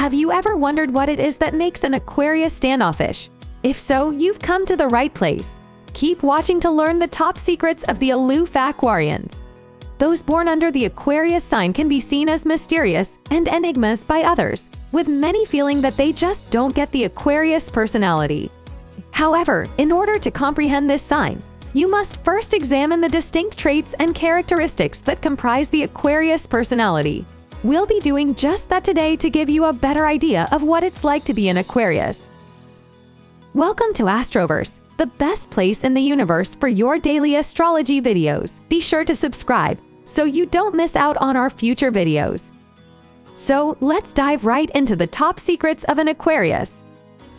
Have you ever wondered what it is that makes an Aquarius standoffish? If so, you've come to the right place. Keep watching to learn the top secrets of the aloof Aquarians. Those born under the Aquarius sign can be seen as mysterious and enigmas by others, with many feeling that they just don't get the Aquarius personality. However, in order to comprehend this sign, you must first examine the distinct traits and characteristics that comprise the Aquarius personality. We'll be doing just that today to give you a better idea of what it's like to be an Aquarius. Welcome to Astroverse, the best place in the universe for your daily astrology videos. Be sure to subscribe so you don't miss out on our future videos. So let's dive right into the top secrets of an Aquarius.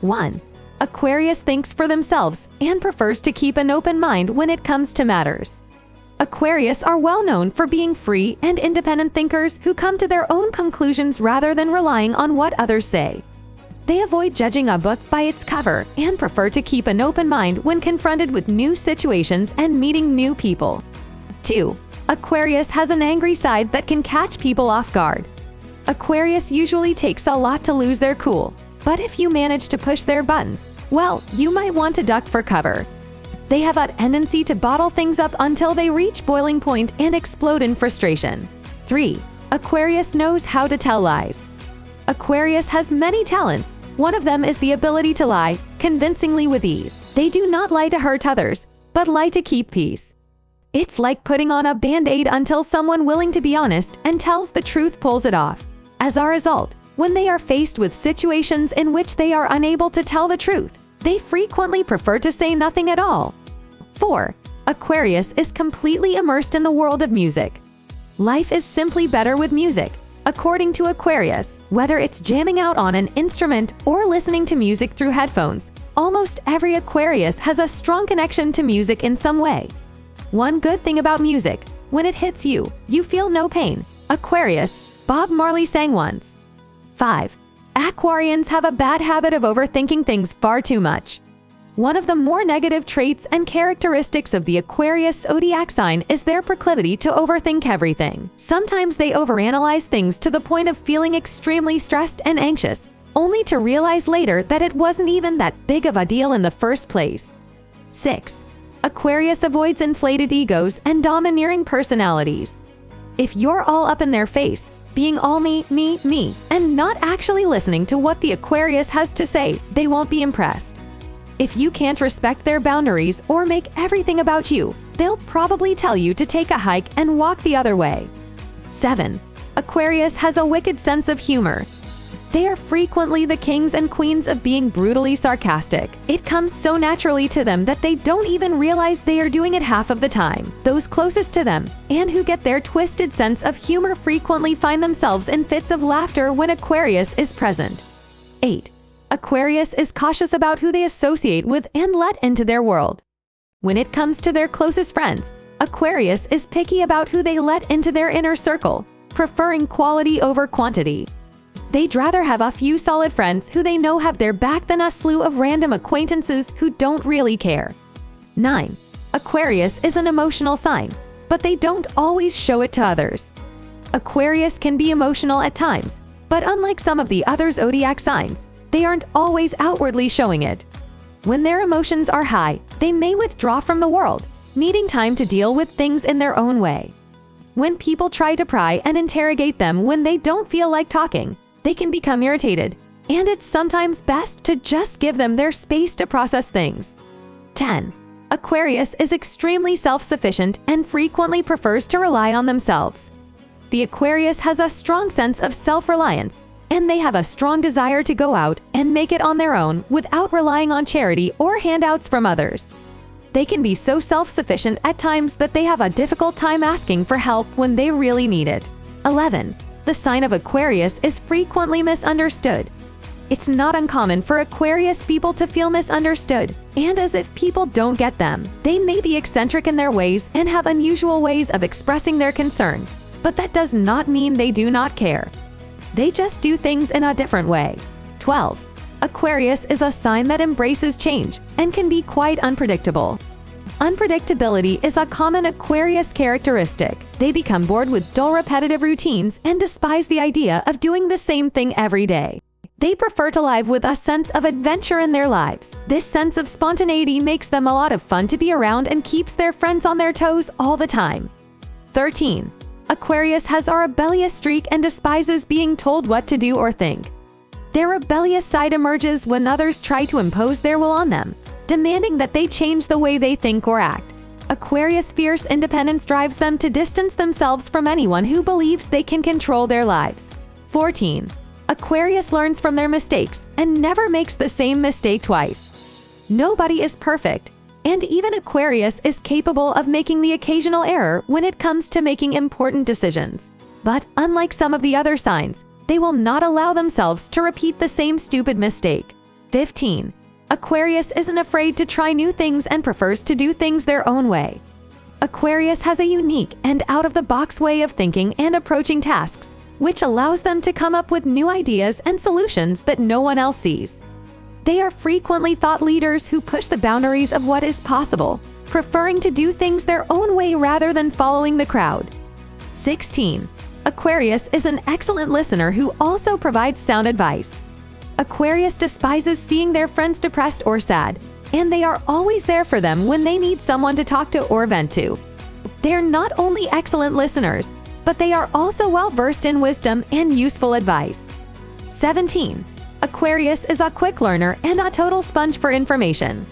1. Aquarius thinks for themselves and prefers to keep an open mind when it comes to matters. Aquarius are well known for being free and independent thinkers who come to their own conclusions rather than relying on what others say. They avoid judging a book by its cover and prefer to keep an open mind when confronted with new situations and meeting new people. 2. Aquarius has an angry side that can catch people off guard. Aquarius usually takes a lot to lose their cool, but if you manage to push their buttons, well, you might want to duck for cover. They have a tendency to bottle things up until they reach boiling point and explode in frustration. 3. Aquarius knows how to tell lies. Aquarius has many talents. One of them is the ability to lie convincingly with ease. They do not lie to hurt others, but lie to keep peace. It's like putting on a band-aid until someone willing to be honest and tells the truth pulls it off. As a result, when they are faced with situations in which they are unable to tell the truth, they frequently prefer to say nothing at all. 4. Aquarius is completely immersed in the world of music. Life is simply better with music. According to Aquarius, whether it's jamming out on an instrument or listening to music through headphones, almost every Aquarius has a strong connection to music in some way. One good thing about music, when it hits you, you feel no pain. Aquarius, Bob Marley sang once. 5. Aquarians have a bad habit of overthinking things far too much. One of the more negative traits and characteristics of the Aquarius zodiac sign is their proclivity to overthink everything. Sometimes they overanalyze things to the point of feeling extremely stressed and anxious, only to realize later that it wasn't even that big of a deal in the first place. 6. Aquarius avoids inflated egos and domineering personalities. If you're all up in their face, being all me, and not actually listening to what the Aquarius has to say, they won't be impressed. If you can't respect their boundaries or make everything about you, they'll probably tell you to take a hike and walk the other way. 7. Aquarius has a wicked sense of humor. They are frequently the kings and queens of being brutally sarcastic. It comes so naturally to them that they don't even realize they are doing it half of the time. Those closest to them, and who get their twisted sense of humor, frequently find themselves in fits of laughter when Aquarius is present. 8. Aquarius is cautious about who they associate with and let into their world. When it comes to their closest friends, Aquarius is picky about who they let into their inner circle, preferring quality over quantity. They'd rather have a few solid friends who they know have their back than a slew of random acquaintances who don't really care. 9. Aquarius is an emotional sign, but they don't always show it to others. Aquarius can be emotional at times, but unlike some of the other zodiac signs, they aren't always outwardly showing it. When their emotions are high, they may withdraw from the world, needing time to deal with things in their own way. When people try to pry and interrogate them when they don't feel like talking, they can become irritated, and it's sometimes best to just give them their space to process things. 10. Aquarius is extremely self-sufficient and frequently prefers to rely on themselves. The Aquarius has a strong sense of self-reliance, and they have a strong desire to go out and make it on their own without relying on charity or handouts from others. They can be so self-sufficient at times that they have a difficult time asking for help when they really need it. 11. The sign of Aquarius is frequently misunderstood. It's not uncommon for Aquarius people to feel misunderstood, and as if people don't get them. They may be eccentric in their ways and have unusual ways of expressing their concern, but that does not mean they do not care. They just do things in a different way. 12. Aquarius is a sign that embraces change and can be quite unpredictable. Unpredictability is a common Aquarius characteristic. They become bored with dull repetitive routines and despise the idea of doing the same thing every day. They prefer to live with a sense of adventure in their lives. This sense of spontaneity makes them a lot of fun to be around and keeps their friends on their toes all the time. 13. Aquarius has a rebellious streak and despises being told what to do or think. Their rebellious side emerges when others try to impose their will on them, demanding that they change the way they think or act. Aquarius' fierce independence drives them to distance themselves from anyone who believes they can control their lives. 14. Aquarius learns from their mistakes and never makes the same mistake twice. Nobody is perfect, and even Aquarius is capable of making the occasional error when it comes to making important decisions. But unlike some of the other signs, they will not allow themselves to repeat the same stupid mistake. 15. Aquarius isn't afraid to try new things and prefers to do things their own way. Aquarius has a unique and out-of-the-box way of thinking and approaching tasks, which allows them to come up with new ideas and solutions that no one else sees. They are frequently thought leaders who push the boundaries of what is possible, preferring to do things their own way rather than following the crowd. 16. Aquarius is an excellent listener who also provides sound advice. Aquarius despises seeing their friends depressed or sad, and they are always there for them when they need someone to talk to or vent to. They're not only excellent listeners, but they are also well-versed in wisdom and useful advice. 17. Aquarius is a quick learner and a total sponge for information.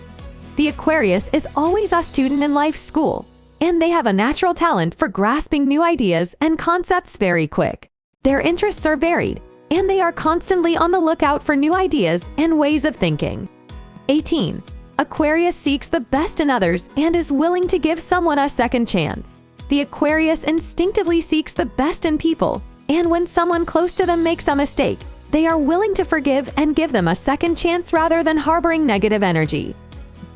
The Aquarius is always a student in life's school, and they have a natural talent for grasping new ideas and concepts very quick. Their interests are varied, and they are constantly on the lookout for new ideas and ways of thinking. 18. Aquarius seeks the best in others and is willing to give someone a second chance. The Aquarius instinctively seeks the best in people, and when someone close to them makes a mistake, they are willing to forgive and give them a second chance rather than harboring negative energy.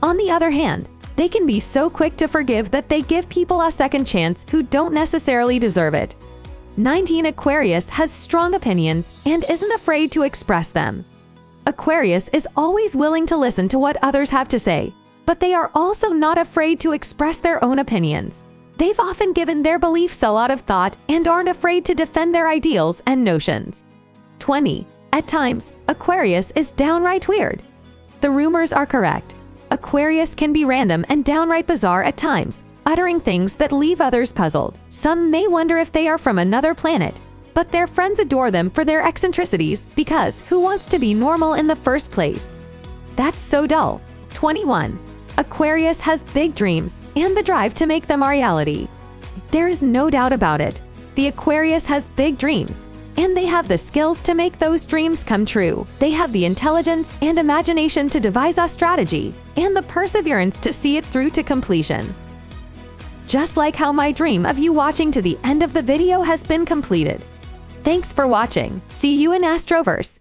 On the other hand, they can be so quick to forgive that they give people a second chance who don't necessarily deserve it. 19. Aquarius has strong opinions and isn't afraid to express them. Aquarius is always willing to listen to what others have to say, but they are also not afraid to express their own opinions. They've often given their beliefs a lot of thought and aren't afraid to defend their ideals and notions. 20. At times, Aquarius is downright weird. The rumors are correct. Aquarius can be random and downright bizarre at times, uttering things that leave others puzzled. Some may wonder if they are from another planet, but their friends adore them for their eccentricities because who wants to be normal in the first place? That's so dull. 21. Aquarius has big dreams and the drive to make them a reality. There is no doubt about it. The Aquarius has big dreams, and they have the skills to make those dreams come true. They have the intelligence and imagination to devise a strategy and the perseverance to see it through to completion. Just like how my dream of you watching to the end of the video has been completed. Thanks for watching. See you in Astroverse.